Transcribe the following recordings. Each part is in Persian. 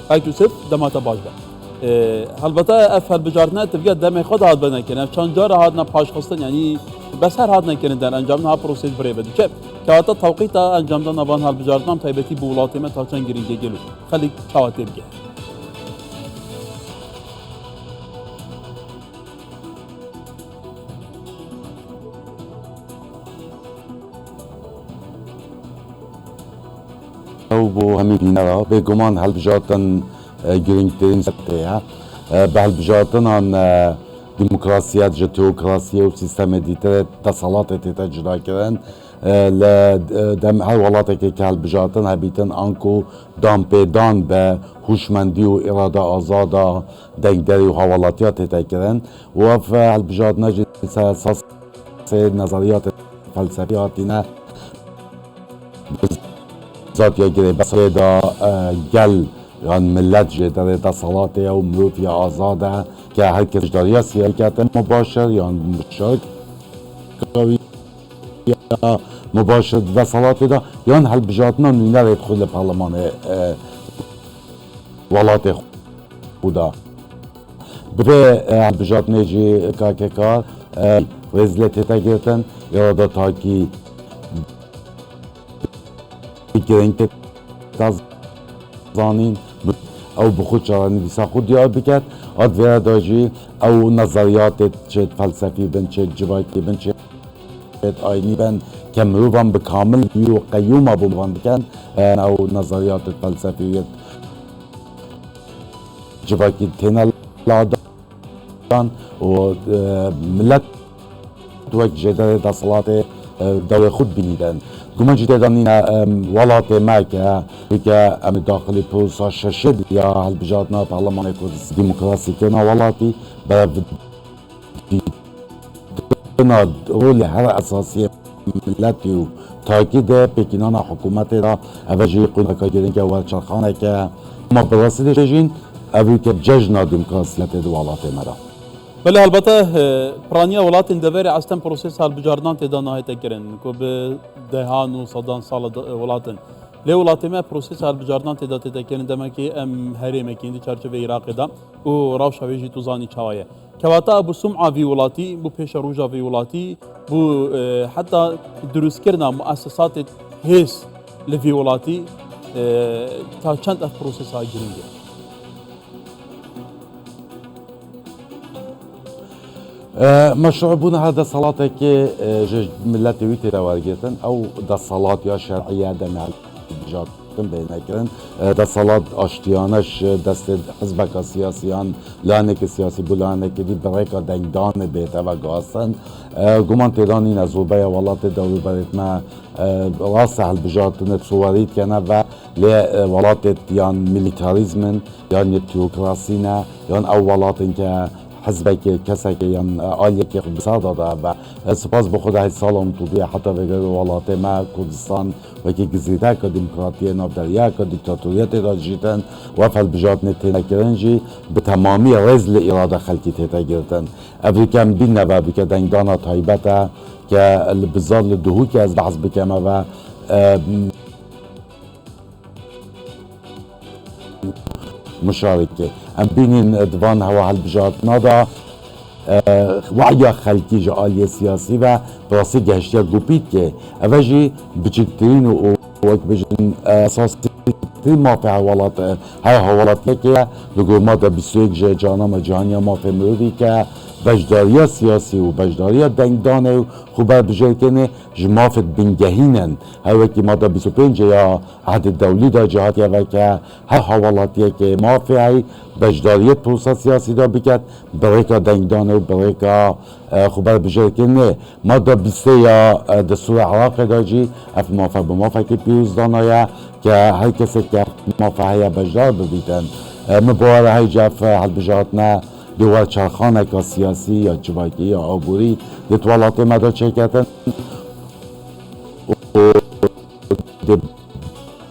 قايت يوسف دمات باش با البته اف هالبجارتنا تبقى دم خود هاد بدن کنه چند جار هاد نپاش خواستن یعنی بس هر هاد نکنه در انجام نه پروسه بری بده چه که توقیت انجام دادن نبان هالبجارتنا تایبتی بولات ما تا چند گرینگه گلو خلی چاوت بگه او بو همین بینرا به گمان هالبجارتن گرینگترین سطحه به هالبجارتن آن دموکراسیت جتوکراسی و سیستم دیتر تصالات تیتا جدا کردن لدم هر ولاته که هالبجارتن هبیتن آنکو دان پیدان به هوشمندی و اراده آزادا دنگداری و حوالاتیات تیتا کردن و في هالبجارتنا جلسه اساس نظریات فلسفیاتینا ذات یا گره بس دا گل یعنی ملت جداره دا صلاته یا مروف یا آزاده که هر کس داری سیاست مباشر یا مشارک یا مباشر و صلاته دا یا هالبجارتنا نینه يدخل پارلمان ولات خودا به هالبجارتنا جی کار وزلت تگیرتن یا دا تاکی گرینگ تازانین او بخود چرانی بیسا خود یاد بکرد آد ویرا داجی او نظریات چه فلسفی بن چه جوایتی بن چه آینی بن که مروفان بکامل بیو قیوم ابو بان بکن او نظریات فلسفیت جوایتی تینا لادان و ملت دوک جدر دا صلاة دور خود بینیدن گمان جدید دانین ولات ما که ام داخل پروسا ششد یا هالبجارتنا پارلمان کردستان دموکراسی کنا ولاتی برای دیدن رول هر اساسی ملتی و تاکید پکینان حکومت را اوجی قناکا گیرن که ورچرخانه که ما براستی دشجین اوی که ججنا دموکراسیت دو ولات مرا بله البته پرانیا ولات اندوری اصلا پروسس هالبجارتنا تدا نهایت کردن که به دهان و صدان سال ولاتن لی ولاتی ما پروسس هالبجارتنا تدا کردن دمکی ام هریم کیندی چرچه عراق دا و راوش هویجی توزانی چوایه كواتا بو سمعة في ولاتي بو بيش روجا في ولاتي بو حتى دروس كرنا مؤسسات هيس لفي ولاتي تا چند اف بروسس هاي جرينجه مشروع بونا هذا صلاة كي ملتي ويتي دوارجتن او دا صلاة يا شرعية دا مع الجات بينا كرن دا صلاة اشتيانش دست حزبك سياسيان لانك سياسي بولانك دي بريكا دنگدان بيتا و قاسن قمان تيراني نزوبايا والله تدوري بريت ما راسع البجاتن تصوريت كنا و لولات يان ميليتاريزمن يان تيوكراسينا يان او ولات که حزبك كسك يعني آلیه بساده و سپاس بخود هاي سالم طوبی حتی وگر ولات ما کردستان و که گزیده که دموکراتی نافدریه که دیکتاتوریت را جیتن و فل بجات نتینا کرنجی به تمامی رزل اراده خلقی تیتا گرتن افریکم بین و بکه دنگدانا تایبته که بزار لدهو که از بحث بکمه و مشاركة ام بينين دوان هوا هالبجارتنا دا وعي خلقي جالية سياسي و براسي جهشتيا قوبيت كي اوجي بچكترين و وك بجن اساسي موافع ولات هاي هولات كي لقول ما دا بسويك جانا مجانيا موافع مروفي كي بجداريا سياسي و بجداريا دنگدانه و خوبه بجركنه جمافت بنجهينن هاوكي مادا 25 يا عهد الدولي دا جهات يا وكا هر حوالاتيه كي موافعي بجدارية بروسا سياسي دا بكت بريكا دنگدانه و بريكا خوبه بجركنه مادا 20 يا دستور عراق دا جي اف موافع بموافع كي بيوز دانايا كه هر كسي كه موافع هيا بجدار ببيتن مبواره هاي جاف هالبجارتنا دوار چرخانه که سیاسی یا جوایتی یا عبوری دتوالات مدا چکتن و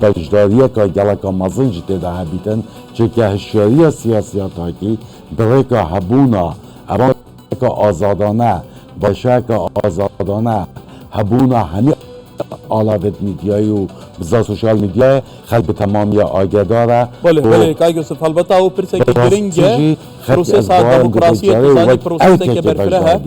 بجداریه که گلکا مزنج دیده هبیتن چه که هشیاری سیاسیات هاکی برای که هبونا اما که آزادانه باشه که آزادانه هبونا همی آلاوت میدیایی و بزا سوشال میدیا خلق تمامی آگداره بله کای یوسف البته او پرسه که گرینگه پروسس دموکراسی اقتصادی پروسس که برفره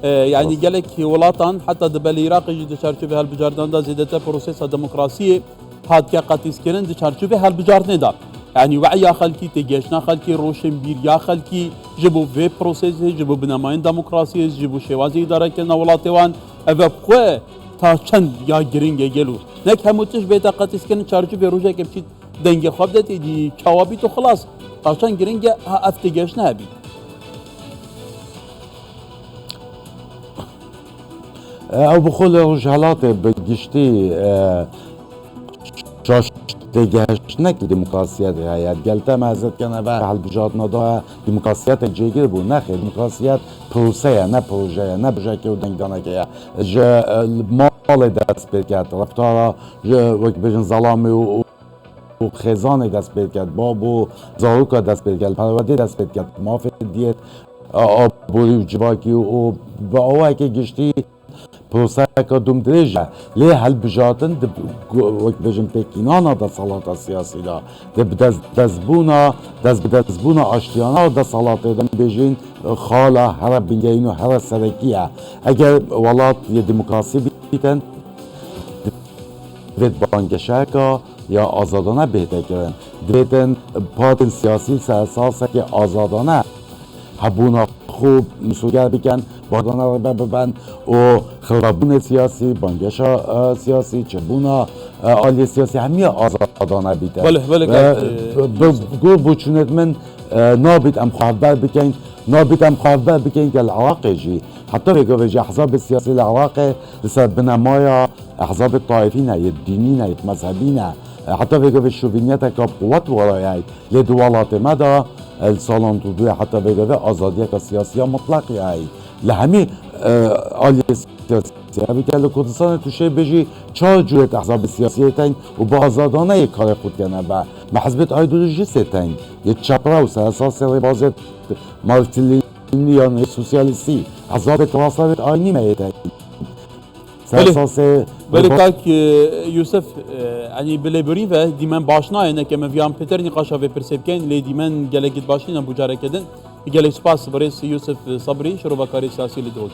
يعني قالك ولاتان حتى دبل العراق يجي دشارچوبه هالبجاردان دا زيادة بروسيس ديمقراطية هاد كا قاتيس كرن دشارچوبه هالبجاردن دا يعني وعي خلقي تجيشنا خلقي روشن بير يا خلقي جبو في بروسيس جبو بنماين ديمقراطية جبو شوازي اداره كنا ولاتوان اف بخو تا چند يا گرينگ گلو نك هموتش بيتا قاتيس كرن چارچوبه روجا که بچيت دنگ خواب دتي دي چاوابي تو خلاص تا چند گرينگ ها افتگيشنا هبي او بخول رجالات بگشتی شاش تگهشنک دموکراسیت هایت گلته مازد کنه و حل بجات ندا دموکراسیت جیگر بود نه خیر دموکراسیت پروسه نه پروژه نه بجای که دنگ دانه که مال دست بید کرد رفتارا وقت بجن ظلامی و خزان دست بید کرد باب و زاروکا دست بید کرد پرواده دست بید کرد مافی دیت آبوری و جواکی و با اوه که گشتی پروسه که دوم درجه لی هل بجاتن وقت بجن پکینانا دا صلاة سیاسی دا دزبونا آشتیانا دا صلاة دا بجن خاله هر بنگین و هر سرکیه اگر ولات یه دموکراسی بیتن دوید بانگشرکا یا آزادانه بهتر کردن دویدن پارتن سیاسی سرساسه که آزادانه هبونا خوب مسوگر بکن بادانه رو ببن و خرابون سیاسی بانگش سیاسی چبونا آلی سیاسی همی آزادانه بیده بله بگو بچونت من نابید ام خواهبر بکن که العراق جی حتی بگو بجی احزاب سیاسی العراق لسر بنمایا احزاب طائفی نه دینی نه مذهبی نه حتی بگو به شوینیت که قوت ورایی لدولات مدا السالان تودوی حتی بگو آزادی که سیاسی مطلق یایی لهمی آلی سیاسی بگه لکردستان توشه بجی 4 جورت احزاب سیاسی تنگ و با آزادانه یک کار خود کنه و محزبت ایدولوژیست تنگ یک چپره و سرساس بازت مارکسیستی سوسیالیستی احزاب تواصلت آینی میتنگ ولی کاک یوسف یعنی بلبری و دیمن باشنای نه که مفیام پتر نقاشا و پرسپکن لی دیمن گلگیت باشینا بوجاره کدن گلگ سپاس برای یوسف صبری شروع کاری سیاسی لیدوک